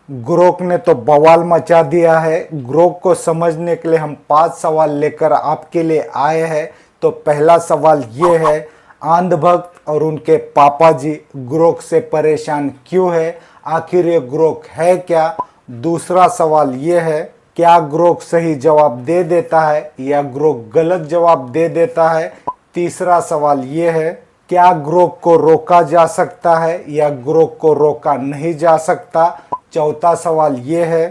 Grok ने तो बवाल मचा दिया है। ग्रोक को समझने के लिए हम 5 सवाल लेकर आपके लिए आए हैं। तो पहला सवाल ये है, अंधभक्त और उनके पापा जी ग्रोक से परेशान क्यों है? आखिर ये ग्रोक है क्या? दूसरा सवाल ये है, क्या ग्रोक सही जवाब दे देता है या ग्रोक गलत जवाब दे देता है? तीसरा सवाल ये है, क्या ग्रोक को रोका जा सकता है या ग्रोक को रोका नहीं जा सकता? चौथा सवाल ये है,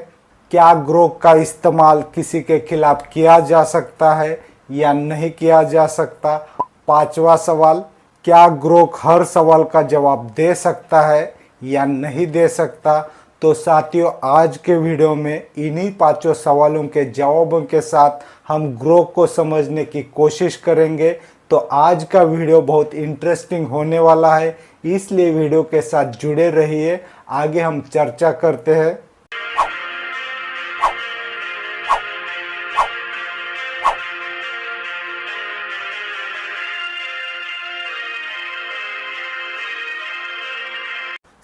क्या ग्रोक का इस्तेमाल किसी के खिलाफ किया जा सकता है या नहीं किया जा सकता? पांचवा सवाल, क्या ग्रोक हर सवाल का जवाब दे सकता है या नहीं दे सकता? तो साथियों, आज के वीडियो में इन्हीं पांचों सवालों के जवाबों के साथ हम ग्रोक को समझने की कोशिश करेंगे। तो आज का वीडियो बहुत इंटरेस्टिंग होने वाला है, इसलिए वीडियो के साथ जुड़े रहिए। आगे हम चर्चा करते हैं।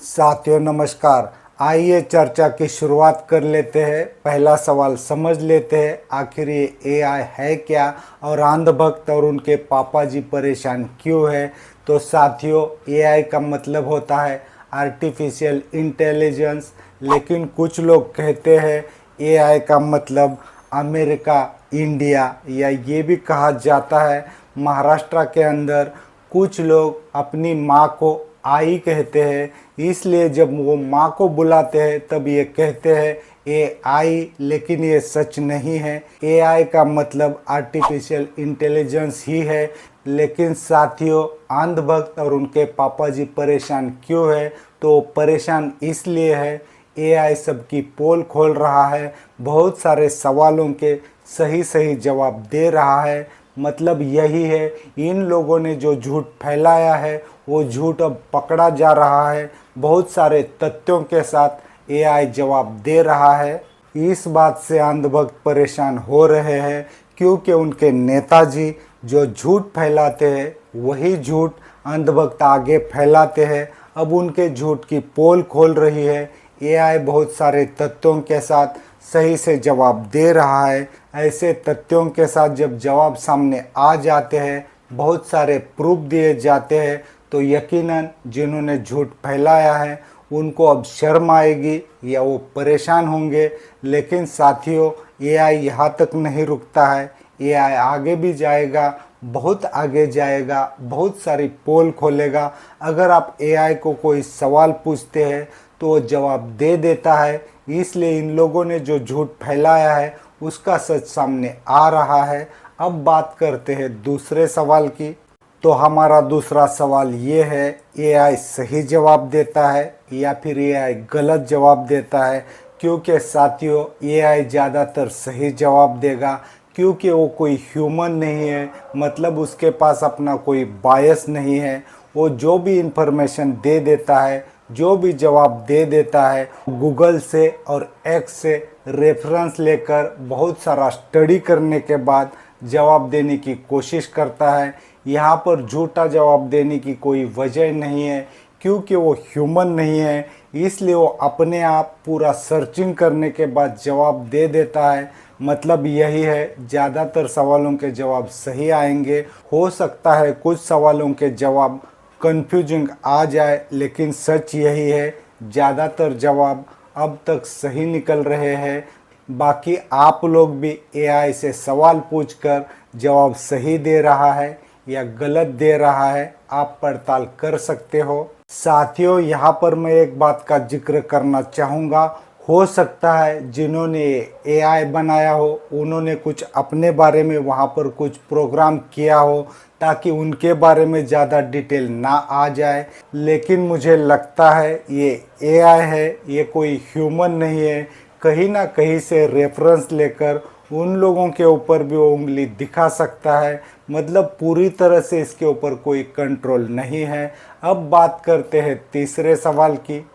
साथियों नमस्कार, आइए चर्चा की शुरुआत कर लेते हैं। पहला सवाल समझ लेते हैं, आखिर ये एआई है क्या और अंधभक्त और उनके पापा जी परेशान क्यों है? तो साथियों, एआई का मतलब होता है आर्टिफिशियल इंटेलिजेंस, लेकिन कुछ लोग कहते हैं एआई का मतलब अमेरिका, इंडिया, या ये भी कहा जाता है महाराष्ट्र के अंदर कुछ लोग अपनी माँ को आई कहते हैं, इसलिए जब वो माँ को बुलाते हैं तब ये कहते हैं ए आई, लेकिन ये सच नहीं है। एआई का मतलब आर्टिफिशियल इंटेलिजेंस ही है। लेकिन साथियों, अंधभक्त और उनके पापा जी परेशान क्यों है? तो परेशान इसलिए है, एआई सबकी पोल खोल रहा है, बहुत सारे सवालों के सही सही जवाब दे रहा है। मतलब यही है, इन लोगों ने जो झूठ फैलाया है वो झूठ अब पकड़ा जा रहा है। बहुत सारे तथ्यों के साथ एआई जवाब दे रहा है। इस बात से अंधभक्त परेशान हो रहे हैं क्योंकि उनके नेताजी जो झूठ फैलाते हैं वही झूठ अंधभक्त आगे फैलाते हैं। अब उनके झूठ की पोल खोल रही है। एआई बहुत सारे तथ्यों के साथ सही से जवाब दे रहा है। ऐसे तथ्यों के साथ जब जवाब सामने आ जाते हैं, बहुत सारे प्रूफ दिए जाते हैं, तो यकीनन जिन्होंने झूठ फैलाया है उनको अब शर्म आएगी या वो परेशान होंगे। लेकिन साथियों, एआई यहाँ तक नहीं रुकता है, एआई आगे भी जाएगा, बहुत आगे जाएगा, बहुत सारी पोल खोलेगा। अगर आप एआई को कोई सवाल पूछते हैं तो वो जवाब दे देता है। इसलिए इन लोगों ने जो झूठ फैलाया है उसका सच सामने आ रहा है। अब बात करते हैं दूसरे सवाल की। तो हमारा दूसरा सवाल ये है, एआई सही जवाब देता है या फिर एआई गलत जवाब देता है? क्योंकि साथियों, एआई ज़्यादातर सही जवाब देगा क्योंकि वो कोई ह्यूमन नहीं है, मतलब उसके पास अपना कोई बायस नहीं है। वो जो भी इंफॉर्मेशन दे देता है, जो भी जवाब दे देता है, गूगल से और एक्स से रेफरेंस लेकर बहुत सारा स्टडी करने के बाद जवाब देने की कोशिश करता है। यहाँ पर झूठा जवाब देने की कोई वजह नहीं है क्योंकि वो ह्यूमन नहीं है, इसलिए वो अपने आप पूरा सर्चिंग करने के बाद जवाब दे देता है। मतलब यही है, ज़्यादातर सवालों के जवाब सही आएंगे। हो सकता है कुछ सवालों के जवाब कंफ्यूजिंग आ जाए, लेकिन सच यही है, ज़्यादातर जवाब अब तक सही निकल रहे हैं। बाकी आप लोग भी एआई से सवाल पूछकर जवाब सही दे रहा है या गलत दे रहा है, आप पड़ताल कर सकते हो। साथियों, यहाँ पर मैं एक बात का जिक्र करना चाहूँगा। हो सकता है जिन्होंने एआई बनाया हो उन्होंने कुछ अपने बारे में वहाँ पर कुछ प्रोग्राम किया हो ताकि उनके बारे में ज़्यादा डिटेल ना आ जाए, लेकिन मुझे लगता है ये एआई है, ये कोई ह्यूमन नहीं है। कहीं ना कहीं से रेफरेंस लेकर उन लोगों के ऊपर भी वो उंगली दिखा सकता है। मतलब पूरी तरह से इसके ऊपर कोई कंट्रोल नहीं है। अब बात करते हैं तीसरे सवाल की।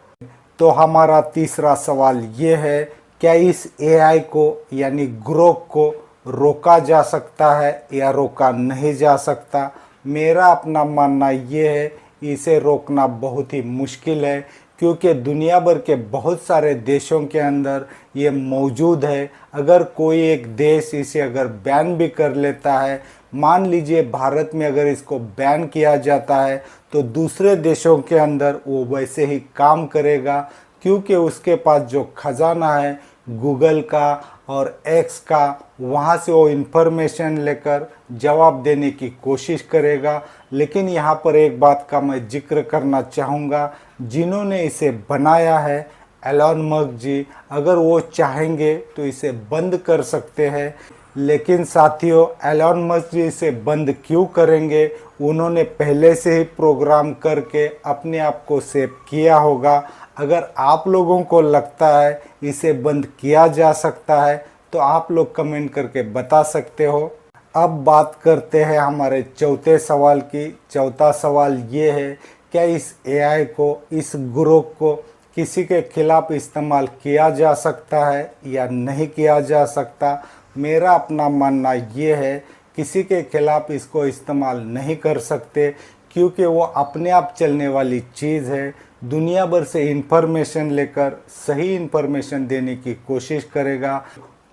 तो हमारा तीसरा सवाल ये है, क्या इस एआई को यानी ग्रोक को रोका जा सकता है या रोका नहीं जा सकता? मेरा अपना मानना ये है, इसे रोकना बहुत ही मुश्किल है क्योंकि दुनिया भर के बहुत सारे देशों के अंदर ये मौजूद है। अगर कोई एक देश इसे अगर बैन भी कर लेता है, मान लीजिए भारत में अगर इसको बैन किया जाता है, तो दूसरे देशों के अंदर वो वैसे ही काम करेगा, क्योंकि उसके पास जो खजाना है गूगल का और एक्स का, वहाँ से वो इन्फॉर्मेशन लेकर जवाब देने की कोशिश करेगा। लेकिन यहाँ पर एक बात का मैं जिक्र करना चाहूँगा, जिन्होंने इसे बनाया है एलन मस्क जी, अगर वो चाहेंगे तो इसे बंद कर सकते हैं। लेकिन साथियों, एलन मस्क जी इसे बंद क्यों करेंगे? उन्होंने पहले से ही प्रोग्राम करके अपने आप को सेव किया होगा। अगर आप लोगों को लगता है इसे बंद किया जा सकता है तो आप लोग कमेंट करके बता सकते हो। अब बात करते हैं हमारे चौथे सवाल की। चौथा सवाल ये है, क्या इस एआई को, इस ग्रोक को किसी के खिलाफ इस्तेमाल किया जा सकता है या नहीं किया जा सकता? मेरा अपना मानना ये है, किसी के खिलाफ इसको इस्तेमाल नहीं कर सकते, क्योंकि वो अपने आप चलने वाली चीज़ है। दुनिया भर से इन्फॉर्मेशन लेकर सही इन्फॉर्मेशन देने की कोशिश करेगा,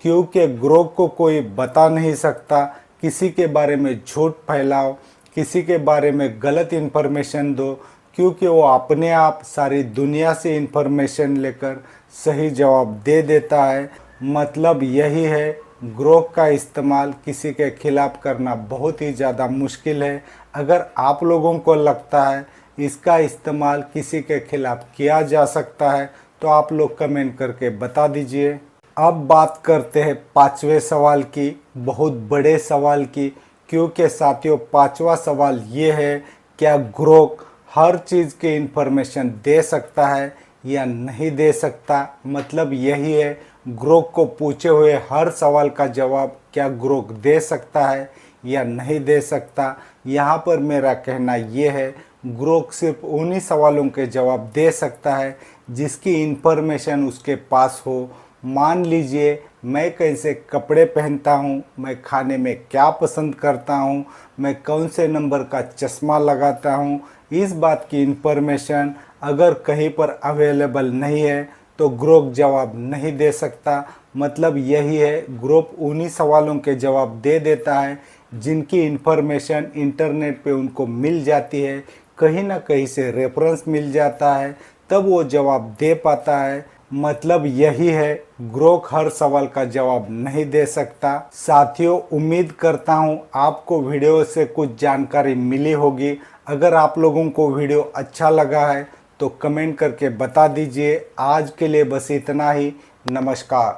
क्योंकि ग्रोक को कोई बता नहीं सकता। किसी के बारे में झूठ फैलाओ, किसी के बारे में गलत इन्फॉर्मेशन दो, क्योंकि वो अपने आप सारी दुनिया से इन्फॉर्मेशन लेकर सही जवाब दे देता है। मतलब यही है, ग्रोक का इस्तेमाल किसी के खिलाफ करना बहुत ही ज़्यादा मुश्किल है। अगर आप लोगों को लगता है इसका इस्तेमाल किसी के खिलाफ किया जा सकता है तो आप लोग कमेंट करके बता दीजिए। अब बात करते हैं पांचवें सवाल की, बहुत बड़े सवाल की, क्योंकि साथियों पांचवा सवाल ये है, क्या ग्रोक हर चीज़ की इन्फॉर्मेशन दे सकता है या नहीं दे सकता? मतलब यही है, ग्रोक को पूछे हुए हर सवाल का जवाब क्या ग्रोक दे सकता है या नहीं दे सकता? यहाँ पर मेरा कहना ये है, ग्रोक सिर्फ उन्हीं सवालों के जवाब दे सकता है जिसकी इन्फॉर्मेशन उसके पास हो। मान लीजिए मैं कैसे कपड़े पहनता हूँ, मैं खाने में क्या पसंद करता हूँ, मैं कौन से नंबर का चश्मा लगाता हूँ, इस बात की इन्फॉर्मेशन अगर कहीं पर अवेलेबल नहीं है तो ग्रोक जवाब नहीं दे सकता। मतलब यही है, ग्रोक उन्हीं सवालों के जवाब दे देता है जिनकी इन्फॉर्मेशन इंटरनेट पे उनको मिल जाती है, कहीं ना कहीं से रेफरेंस मिल जाता है, तब वो जवाब दे पाता है। मतलब यही है, ग्रोक हर सवाल का जवाब नहीं दे सकता। साथियों, उम्मीद करता हूँ आपको वीडियो से कुछ जानकारी मिली होगी। अगर आप लोगों को वीडियो अच्छा लगा है तो कमेंट करके बता दीजिए। आज के लिए बस इतना ही। नमस्कार।